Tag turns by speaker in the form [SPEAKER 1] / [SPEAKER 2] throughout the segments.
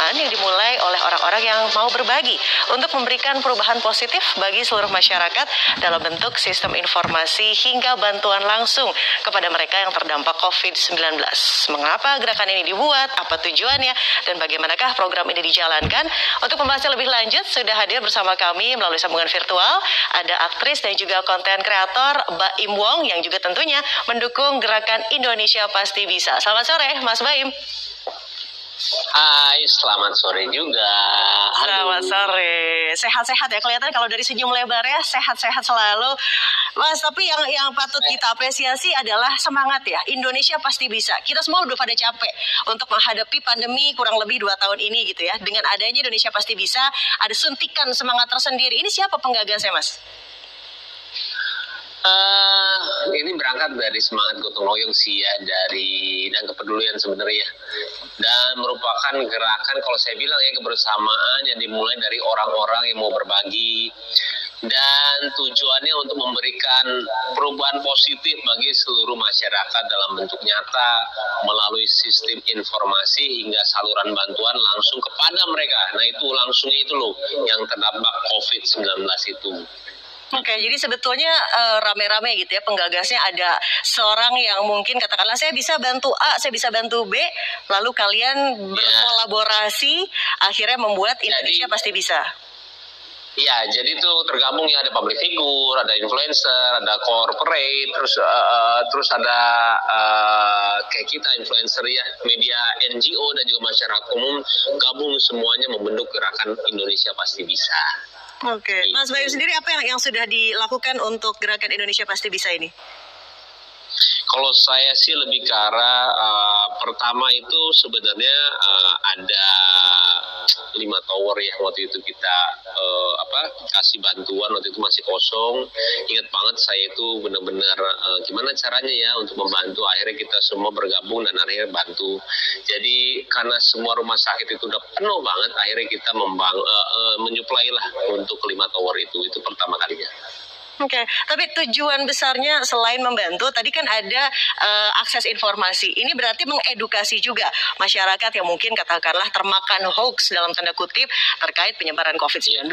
[SPEAKER 1] kebersamaan yang dimulai oleh orang-orang yang mau berbagi untuk memberikan perubahan positif bagi seluruh masyarakat dalam bentuk sistem informasi hingga bantuan langsung kepada mereka yang terdampak COVID-19. Mengapa gerakan ini dibuat, apa tujuannya, dan bagaimanakah program ini dijalankan? Untuk membahasnya lebih lanjut, sudah hadir bersama kami melalui sambungan virtual, ada aktris dan juga konten kreator Baim Wong yang juga tentunya mendukung gerakan Indonesia Pasti Bisa. Selamat sore, Mas Baim.
[SPEAKER 2] Hai, selamat sore juga. Halo.
[SPEAKER 1] Selamat sore. Sehat-sehat ya, kelihatan kalau dari senyum lebar ya, sehat-sehat selalu. Mas, tapi yang patut kita apresiasi adalah semangat ya. Indonesia pasti bisa. Kita semua udah pada capek untuk menghadapi pandemi kurang lebih 2 tahun ini gitu ya. Dengan adanya Indonesia Pasti Bisa, ada suntikan semangat tersendiri. Ini siapa penggagasnya, Mas?
[SPEAKER 2] Ini berangkat dari semangat gotong royong sih ya, dan kepedulian sebenarnya, dan merupakan gerakan, kalau saya bilang ya, kebersamaan yang dimulai dari orang-orang yang mau berbagi, dan tujuannya untuk memberikan perubahan positif bagi seluruh masyarakat dalam bentuk nyata melalui sistem informasi hingga saluran bantuan langsung kepada mereka. Nah, itu langsungnya itu loh yang terdampak COVID-19 itu.
[SPEAKER 1] Oke, jadi sebetulnya rame-rame gitu ya, penggagasnya ada seorang yang mungkin katakanlah saya bisa bantu A, saya bisa bantu B, lalu kalian berkolaborasi, akhirnya membuat Indonesia Pasti Bisa.
[SPEAKER 2] Iya, jadi itu tergabung ya, ada public figure, ada influencer, ada corporate, terus ada kayak kita influencer ya, media NGO dan juga masyarakat umum, gabung semuanya membentuk gerakan Indonesia Pasti Bisa.
[SPEAKER 1] Oke, Mas Bayu sendiri apa yang sudah dilakukan untuk gerakan Indonesia Pasti Bisa ini?
[SPEAKER 2] Kalau saya sih lebih ke arah pertama itu sebenarnya ada 5 tower ya, waktu itu kita kasih bantuan, waktu itu masih kosong. Ingat banget saya itu benar-benar gimana caranya ya untuk membantu, akhirnya kita semua bergabung dan akhirnya bantu. Jadi karena semua rumah sakit itu udah penuh banget, akhirnya kita menyuplai lah untuk 5 tower itu pertama kalinya.
[SPEAKER 1] Oke, tapi tujuan besarnya selain membantu, tadi kan ada akses informasi. Ini berarti mengedukasi juga masyarakat yang mungkin katakanlah termakan hoax dalam tanda kutip terkait penyebaran COVID-19,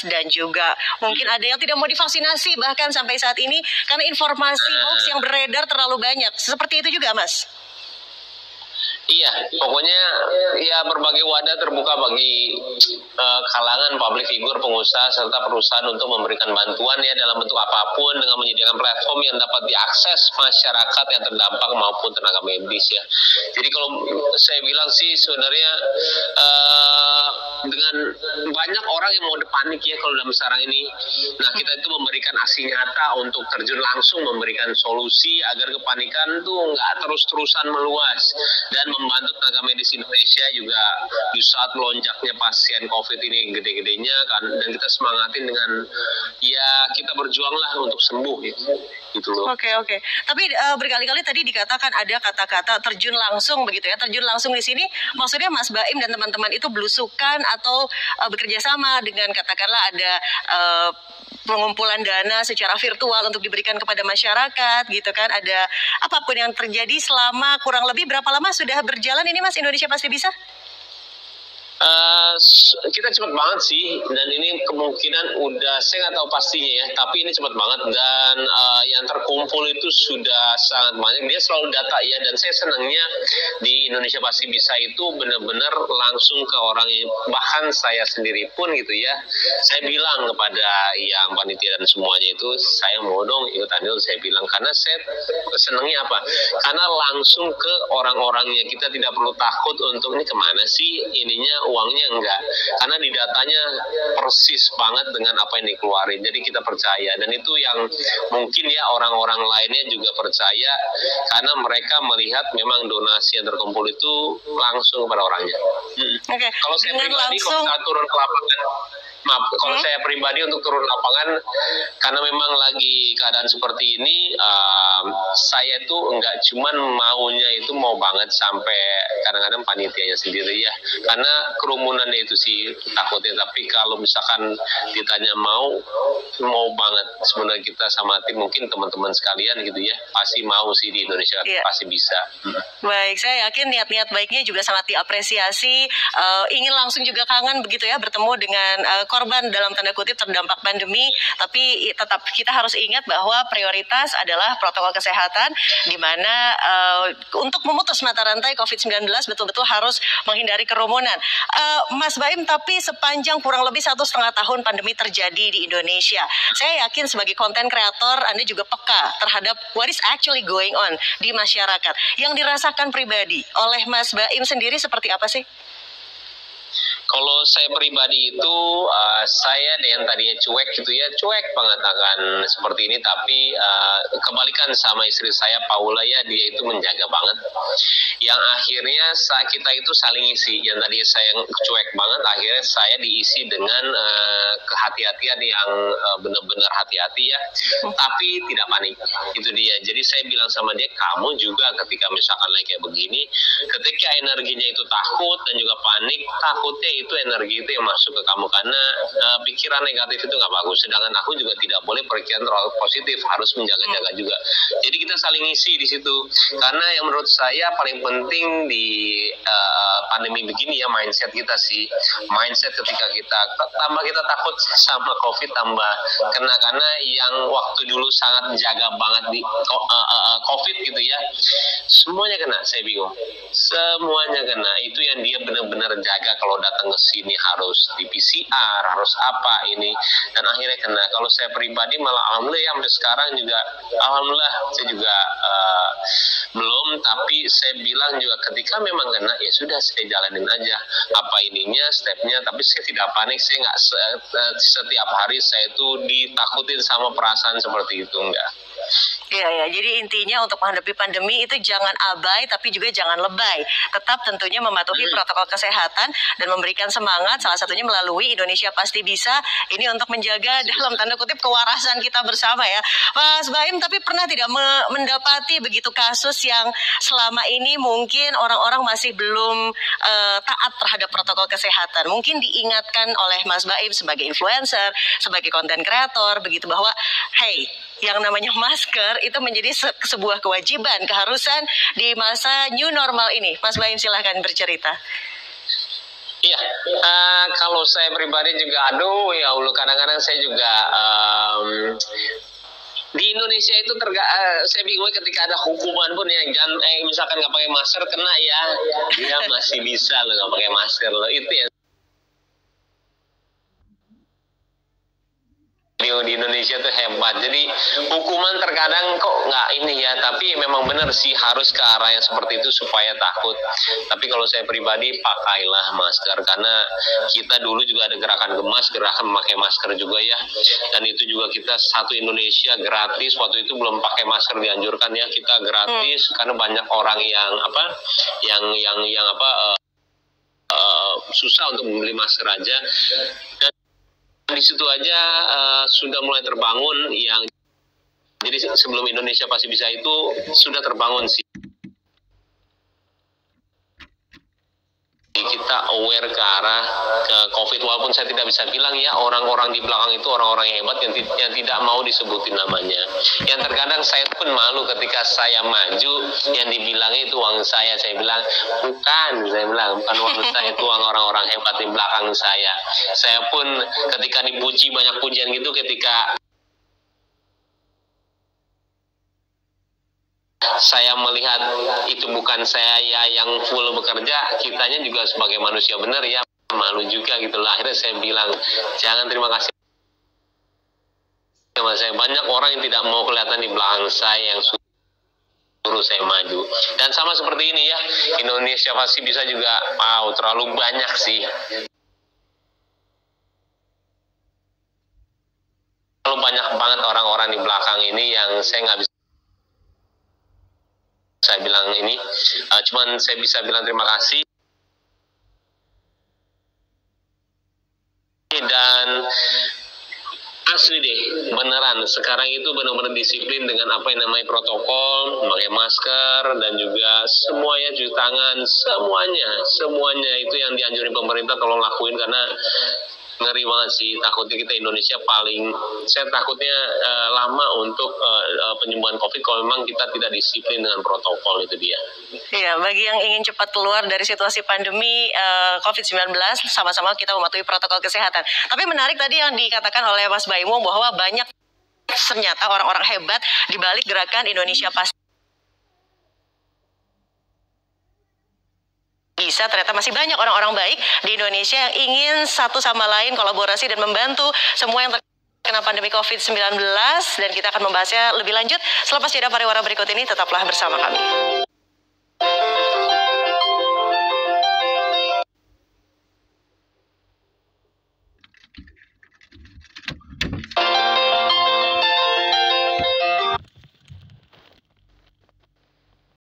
[SPEAKER 1] dan juga mungkin ada yang tidak mau divaksinasi bahkan sampai saat ini karena informasi hoax yang beredar terlalu banyak. Seperti itu juga, Mas?
[SPEAKER 2] Iya, pokoknya ya berbagai wadah terbuka bagi kalangan public figure, pengusaha, serta perusahaan untuk memberikan bantuan ya dalam bentuk apapun dengan menyediakan platform yang dapat diakses masyarakat yang terdampak maupun tenaga medis ya. Jadi kalau saya bilang sih sebenarnya dengan banyak orang yang mau panik ya kalau dalam sekarang ini, nah kita itu memberikan aksi nyata untuk terjun langsung memberikan solusi agar kepanikan tuh nggak terus-terusan meluas, dan membantu tenaga medis Indonesia juga di saat melonjaknya pasien COVID ini gede-gedenya kan, dan kita semangatin dengan ya kita berjuanglah untuk sembuh gitu loh.
[SPEAKER 1] Oke. Tapi berkali-kali tadi dikatakan ada kata-kata terjun langsung begitu ya. Terjun langsung di sini maksudnya Mas Baim dan teman-teman itu belusukan atau bekerja sama dengan katakanlah ada pengumpulan dana secara virtual untuk diberikan kepada masyarakat gitu kan. Ada apapun yang terjadi selama kurang lebih berapa lama sudah berjalan ini, Mas, Indonesia Pasti Bisa?
[SPEAKER 2] Kita cepat banget sih, dan ini kemungkinan udah saya nggak tahu pastinya ya, tapi ini cepat banget, dan yang terkumpul itu sudah sangat banyak. Dia selalu data ya, dan saya senangnya di Indonesia Pasti Bisa itu benar-benar langsung ke orang, bahkan saya sendiri pun gitu ya, saya bilang kepada yang panitia dan semuanya itu, saya mau dong ikutan itu, saya bilang, karena saya senangnya apa? Karena langsung ke orang-orangnya, kita tidak perlu takut untuk ini kemana sih ininya, uangnya enggak, karena di datanya persis banget dengan apa yang dikeluarin, jadi kita percaya, dan itu yang mungkin ya orang-orang lainnya juga percaya karena mereka melihat memang donasi yang terkumpul itu langsung kepada orangnya.
[SPEAKER 1] Oke.
[SPEAKER 2] Kalau saya pribadi
[SPEAKER 1] langsung...
[SPEAKER 2] kalau saya turun ke lapangan maaf, kalau saya pribadi untuk turun lapangan, karena memang lagi keadaan seperti ini, saya tuh nggak cuman maunya itu mau banget sampai kadang-kadang panitianya sendiri ya, karena kerumunannya itu sih takutnya. Tapi kalau misalkan ditanya mau banget sebenarnya kita sama tim, mungkin teman-teman sekalian gitu ya, pasti mau sih di Indonesia, pasti bisa.
[SPEAKER 1] Baik, saya yakin niat-niat baiknya juga sangat diapresiasi. Ingin langsung juga kangen begitu ya bertemu dengan korban dalam tanda kutip terdampak pandemi, tapi tetap kita harus ingat bahwa prioritas adalah protokol kesehatan, di mana untuk memutus mata rantai COVID-19 betul-betul harus menghindari kerumunan. Mas Baim, tapi sepanjang kurang lebih 1,5 tahun pandemi terjadi di Indonesia, saya yakin sebagai konten kreator Anda juga peka terhadap what is actually going on di masyarakat. Yang dirasakan pribadi oleh Mas Baim sendiri seperti apa sih?
[SPEAKER 2] Kalau saya pribadi itu, saya yang tadinya cuek gitu ya, cuek banget akan seperti ini, tapi kebalikan sama istri saya, Paula ya, dia itu menjaga banget. Yang akhirnya kita itu saling isi. Yang tadi saya cuek banget, akhirnya saya diisi dengan kehati-hatian yang benar-benar hati-hati ya, tapi tidak panik. Itu dia. Jadi saya bilang sama dia, kamu juga ketika misalkan lagi kayak begini, ketika energinya itu takut dan juga panik, takutnya itu energi itu yang masuk ke kamu, karena pikiran negatif itu nggak bagus. Sedangkan aku juga tidak boleh pikiran terlalu positif, harus menjaga-jaga juga. Jadi kita saling isi di situ. Karena yang menurut saya paling penting di pandemi begini ya, mindset kita sih. Mindset ketika kita takut sama COVID, tambah kena. Karena yang waktu dulu sangat jaga banget di COVID gitu ya, semuanya kena. Saya bingung. Semuanya kena. Itu yang dia benar-benar jaga, kalau datang ke sini harus di PCR, harus apa ini, dan akhirnya kena. Kalau saya pribadi malah alhamdulillah ya, sampai sekarang juga alhamdulillah saya juga belum, tapi saya bilang juga ketika memang kena ya sudah, saya jalanin aja apa ininya, stepnya, tapi saya tidak panik. Saya nggak setiap hari saya itu ditakutin sama perasaan seperti itu, enggak.
[SPEAKER 1] Iya, jadi intinya untuk menghadapi pandemi itu jangan abai, tapi juga jangan lebay. Tetap tentunya mematuhi protokol kesehatan dan memberikan semangat, salah satunya melalui Indonesia Pasti Bisa. Ini untuk menjaga dalam tanda kutip kewarasan kita bersama ya. Mas Baim, tapi pernah tidak mendapati begitu kasus yang selama ini mungkin orang-orang masih belum taat terhadap protokol kesehatan? Mungkin diingatkan oleh Mas Baim sebagai influencer, sebagai konten kreator, begitu bahwa hey, yang namanya masker itu menjadi sebuah kewajiban, keharusan di masa new normal ini. Mas Baim, silahkan bercerita.
[SPEAKER 2] Iya, kalau saya pribadi juga, aduh ya Allah, kadang-kadang saya juga di Indonesia itu saya bingung ketika ada hukuman pun yang jangan misalkan nggak pakai masker kena ya, dia masih bisa loh nggak pakai masker loh, itu ya. Di Indonesia tuh hebat. Jadi hukuman terkadang kok nggak ini ya, tapi memang benar sih harus ke arah yang seperti itu supaya takut. Tapi kalau saya pribadi, pakailah masker, karena kita dulu juga ada gerakan gemas, gerakan memakai masker juga ya, dan itu juga kita satu Indonesia gratis. Waktu itu belum pakai masker dianjurkan ya, kita gratis karena banyak orang yang susah untuk membeli masker aja. Dan di situ aja sudah mulai terbangun yang, jadi sebelum Indonesia Pasti Bisa itu sudah terbangun sih. Kita aware ke arah ke COVID, walaupun saya tidak bisa bilang ya orang-orang di belakang itu orang-orang yang hebat yang tidak mau disebutin namanya. Yang terkadang saya pun malu ketika saya maju, yang dibilangnya itu uang saya. Saya bilang bukan uang saya, itu uang orang-orang hebat di belakang saya. Saya pun ketika dipuji banyak pujian gitu, ketika saya melihat itu bukan saya ya yang full bekerja, kitanya juga sebagai manusia benar ya malu juga gitu lah. Akhirnya saya bilang jangan terima kasih sama saya. Banyak orang yang tidak mau kelihatan di belakang saya yang suruh saya maju. Dan sama seperti ini ya, Indonesia Pasti Bisa juga terlalu banyak sih. Terlalu banyak banget orang-orang di belakang ini yang saya nggak bisa saya bilang ini, cuman saya bisa bilang terima kasih. Dan asli deh, beneran. Sekarang itu benar-benar disiplin dengan apa yang namanya protokol, memakai masker, dan juga semua ya, cuci tangan, semuanya itu yang dianjurin pemerintah tolong lakuin, karena ngeri banget sih. Takutnya kita Indonesia saya takutnya lama untuk penyembuhan COVID kalau memang kita tidak disiplin dengan protokol, itu dia.
[SPEAKER 1] Iya, bagi yang ingin cepat keluar dari situasi pandemi COVID-19, sama-sama kita mematuhi protokol kesehatan. Tapi menarik tadi yang dikatakan oleh Mas Baimong bahwa banyak ternyata orang-orang hebat di balik gerakan Indonesia Pasti Bisa. Ternyata masih banyak orang-orang baik di Indonesia yang ingin satu sama lain kolaborasi dan membantu semua yang terkena pandemi COVID-19, dan kita akan membahasnya lebih lanjut selepas jeda pariwara berikut ini. Tetaplah bersama kami.